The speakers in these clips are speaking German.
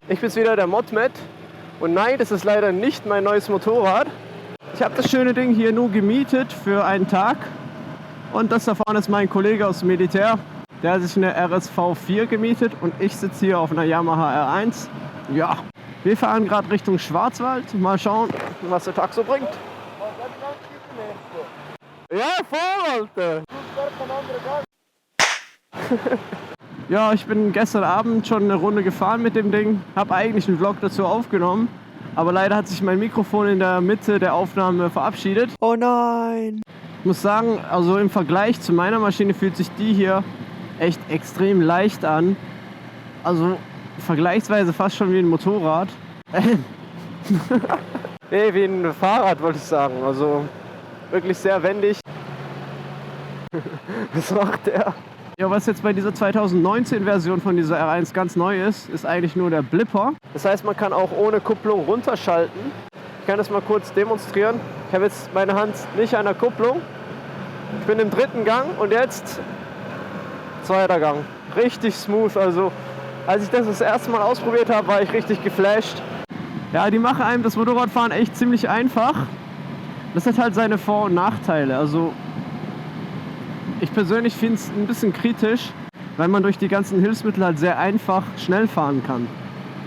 Ich bin's wieder, der Modmet. Und nein, das ist leider nicht mein neues Motorrad. Ich habe das schöne Ding hier nur gemietet für einen Tag. Und das da vorne ist mein Kollege aus dem Militär. Der hat sich eine RSV 4 gemietet und ich sitze hier auf einer Yamaha R1. Ja, wir fahren gerade Richtung Schwarzwald. Mal schauen, was der Tag so bringt. Ja, voll, Alter! Ja, ich bin gestern Abend schon eine Runde gefahren mit dem Ding. Habe eigentlich einen Vlog dazu aufgenommen. Aber leider hat sich mein Mikrofon in der Mitte der Aufnahme verabschiedet. Oh nein! Ich muss sagen, also im Vergleich zu meiner Maschine fühlt sich die hier echt extrem leicht an. Also vergleichsweise fast schon wie ein Motorrad. Nee, wie ein Fahrrad wollte ich sagen. Also wirklich sehr wendig. Was macht der? Ja, was jetzt bei dieser 2019-Version von dieser R1 ganz neu ist, ist eigentlich nur der Blipper. Das heißt, man kann auch ohne Kupplung runterschalten. Ich kann das mal kurz demonstrieren. Ich habe jetzt meine Hand nicht an der Kupplung. Ich bin im 3. Gang und jetzt 2. Gang. Richtig smooth. Also als ich das erste Mal ausprobiert habe, war ich richtig geflasht. Ja, die machen einem das Motorradfahren echt ziemlich einfach. Das hat halt seine Vor- und Nachteile. Also ich persönlich finde es ein bisschen kritisch, weil man durch die ganzen Hilfsmittel halt sehr einfach schnell fahren kann.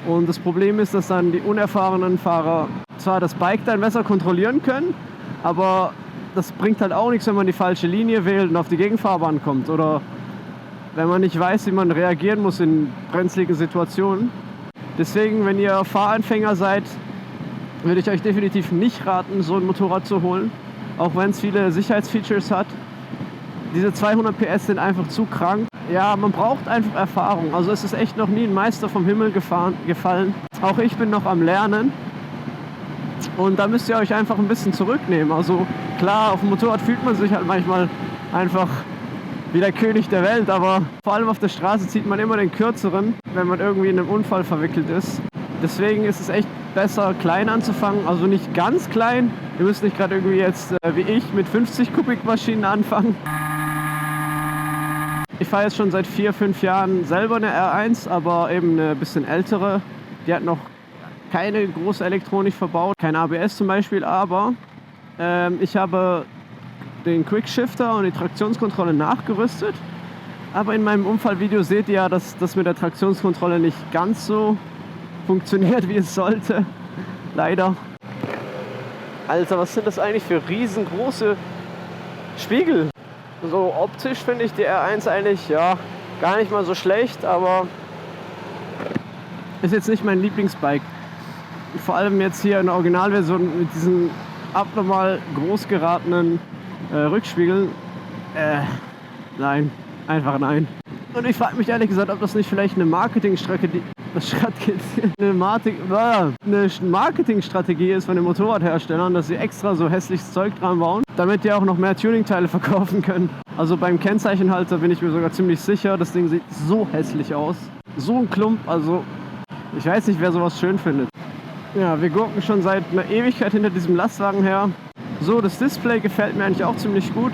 Und das Problem ist, dass dann die unerfahrenen Fahrer zwar das Bike dann besser kontrollieren können, aber das bringt halt auch nichts, wenn man die falsche Linie wählt und auf die Gegenfahrbahn kommt. Oder wenn man nicht weiß, wie man reagieren muss in brenzligen Situationen. Deswegen, wenn ihr Fahranfänger seid, würde ich euch definitiv nicht raten, so ein Motorrad zu holen. Auch wenn es viele Sicherheitsfeatures hat. Diese 200 PS sind einfach zu krank. Ja, man braucht einfach Erfahrung. Also es ist echt noch nie ein Meister vom Himmel gefallen. Auch ich bin noch am Lernen. Und da müsst ihr euch einfach ein bisschen zurücknehmen. Also klar, auf dem Motorrad fühlt man sich halt manchmal einfach wie der König der Welt. Aber vor allem auf der Straße zieht man immer den kürzeren, wenn man irgendwie in einem Unfall verwickelt ist. Deswegen ist es echt besser, klein anzufangen. Also nicht ganz klein. Ihr müsst nicht gerade irgendwie jetzt, wie ich, mit 50 Kubikmaschinen anfangen. Ich fahre jetzt schon seit 4-5 Jahren selber eine R1, aber eben eine bisschen ältere. Die hat noch keine große Elektronik verbaut, kein ABS zum Beispiel, aber ich habe den Quickshifter und die Traktionskontrolle nachgerüstet. Aber in meinem Unfallvideo seht ihr ja, dass das mit der Traktionskontrolle nicht ganz so funktioniert, wie es sollte. Leider. Alter, was sind das eigentlich für riesengroße Spiegel? So optisch finde ich die R1 eigentlich ja gar nicht mal so schlecht, aber ist jetzt nicht mein Lieblingsbike. Vor allem jetzt hier in der Originalversion mit diesen abnormal groß geratenen Rückspiegeln. Nein, einfach nein. Und ich frage mich ehrlich gesagt, ob das nicht vielleicht eine Marketingstrategie ist von den Motorradherstellern, dass sie extra so hässliches Zeug dran bauen, damit die auch noch mehr Tuningteile verkaufen können. Also beim Kennzeichenhalter bin ich mir sogar ziemlich sicher, das Ding sieht so hässlich aus. So ein Klump, also ich weiß nicht, wer sowas schön findet. Ja, wir gurken schon seit einer Ewigkeit hinter diesem Lastwagen her. So, das Display gefällt mir eigentlich auch ziemlich gut.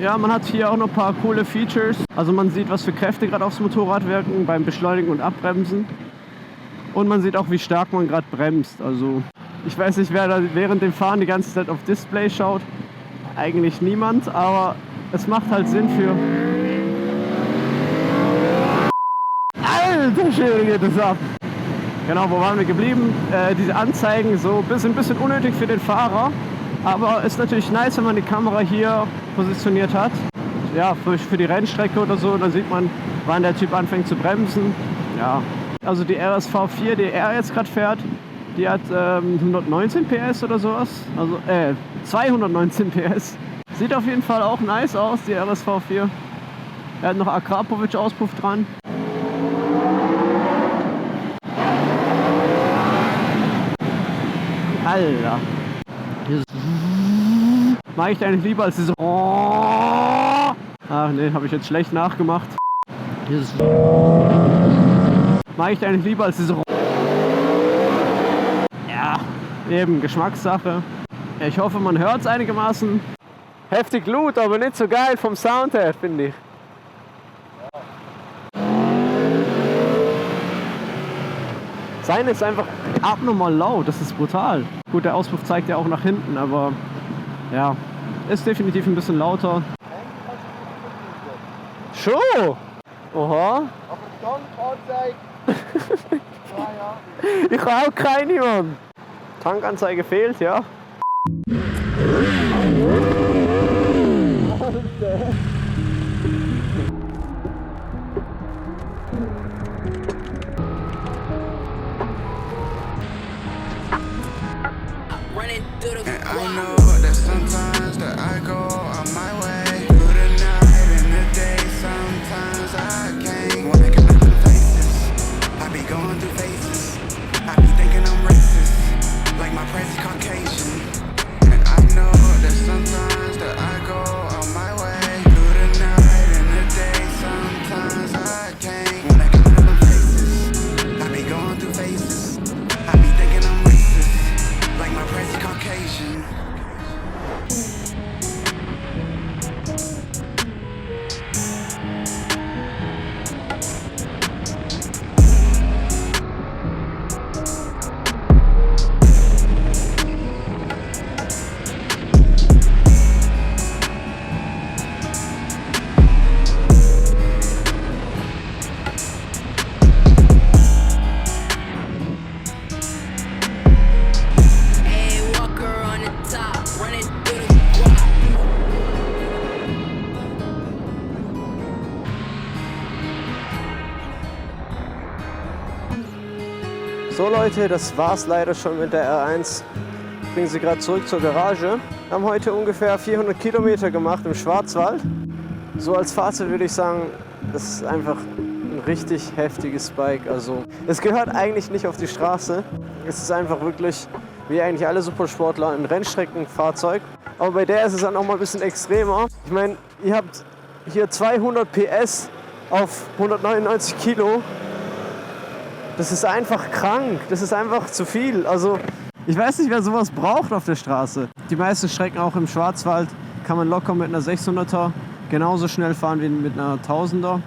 Ja, man hat hier auch noch ein paar coole Features. Also man sieht, was für Kräfte gerade aufs Motorrad wirken beim Beschleunigen und Abbremsen. Und man sieht auch, wie stark man gerade bremst. Also ich weiß nicht, wer da während dem Fahren die ganze Zeit auf Display schaut. Eigentlich niemand, aber es macht halt Sinn für... Alter Schwede, geht das ab! Genau, wo waren wir geblieben? Diese Anzeigen, so ein bisschen unnötig für den Fahrer. Aber ist natürlich nice, wenn man die Kamera hier positioniert hat. Ja, für die Rennstrecke oder so. Da sieht man, wann der Typ anfängt zu bremsen. Ja, also die RSV 4, die er jetzt gerade fährt, die hat 119 PS oder sowas. Also 219 PS. Sieht auf jeden Fall auch nice aus, die RSV 4. Er hat noch Akrapovic-Auspuff dran. Alter. Mag ich eigentlich lieber als dieses... Ach ne, habe ich jetzt schlecht nachgemacht. Mag ich eigentlich lieber als diese... Ja, eben, Geschmackssache. Ja, ich hoffe, man hört es einigermaßen. Heftig laut, aber nicht so geil vom Sound her, finde ich. Seine ist einfach abnormal laut, das ist brutal. Gut, der Auspuff zeigt ja auch nach hinten, aber ja, ist definitiv ein bisschen lauter. Schon? Oha. Aber Tankanzeige. Ja. Ich habe auch keine, Mann. Tankanzeige fehlt, ja. And I know that sometimes that I go on my way through the night and the day. Sometimes I can't wanna get out of places. I be going through phases. I be thinking I'm racist, like my friends is Caucasian. And I know that sometimes that I go on my way through the night and the day. Sometimes I can't wanna get out of places. I be going through phases. I be thinking I'm racist, like my friends is Caucasian. So Leute, das war's leider schon mit der R1. Ich bringe sie gerade zurück zur Garage. Wir haben heute ungefähr 400 Kilometer gemacht im Schwarzwald. So als Fazit würde ich sagen, das ist einfach ein richtig heftiges Bike. Also es gehört eigentlich nicht auf die Straße. Es ist einfach wirklich, wie eigentlich alle Supersportler, ein Rennstreckenfahrzeug. Aber bei der ist es dann auch mal ein bisschen extremer. Ich meine, ihr habt hier 200 PS auf 199 Kilo. Das ist einfach krank, das ist einfach zu viel. Also ich weiß nicht, wer sowas braucht auf der Straße. Die meisten Strecken auch im Schwarzwald kann man locker mit einer 600er genauso schnell fahren wie mit einer 1000er.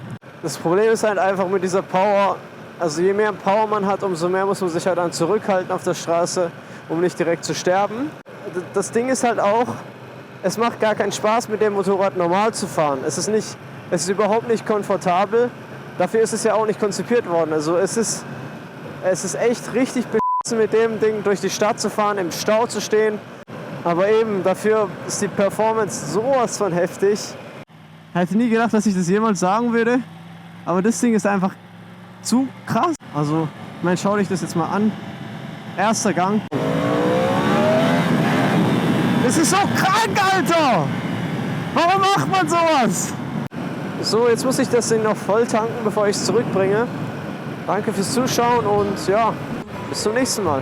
Das Problem ist halt einfach mit dieser Power, also je mehr Power man hat, umso mehr muss man sich halt dann zurückhalten auf der Straße, um nicht direkt zu sterben. Das Ding ist halt auch, es macht gar keinen Spaß mit dem Motorrad normal zu fahren. Es ist überhaupt nicht komfortabel. Dafür ist es ja auch nicht konzipiert worden. Also es ist echt richtig beschissen, mit dem Ding durch die Stadt zu fahren, im Stau zu stehen. Aber eben, dafür ist die Performance sowas von heftig. Ich hätte nie gedacht, dass ich das jemals sagen würde. Aber das Ding ist einfach zu krass. Also, ich meine, schau dich das jetzt mal an. Erster Gang. Das ist so krank, Alter! Warum macht man sowas? So, jetzt muss ich das Ding noch voll tanken, bevor ich es zurückbringe. Danke fürs Zuschauen und ja, bis zum nächsten Mal.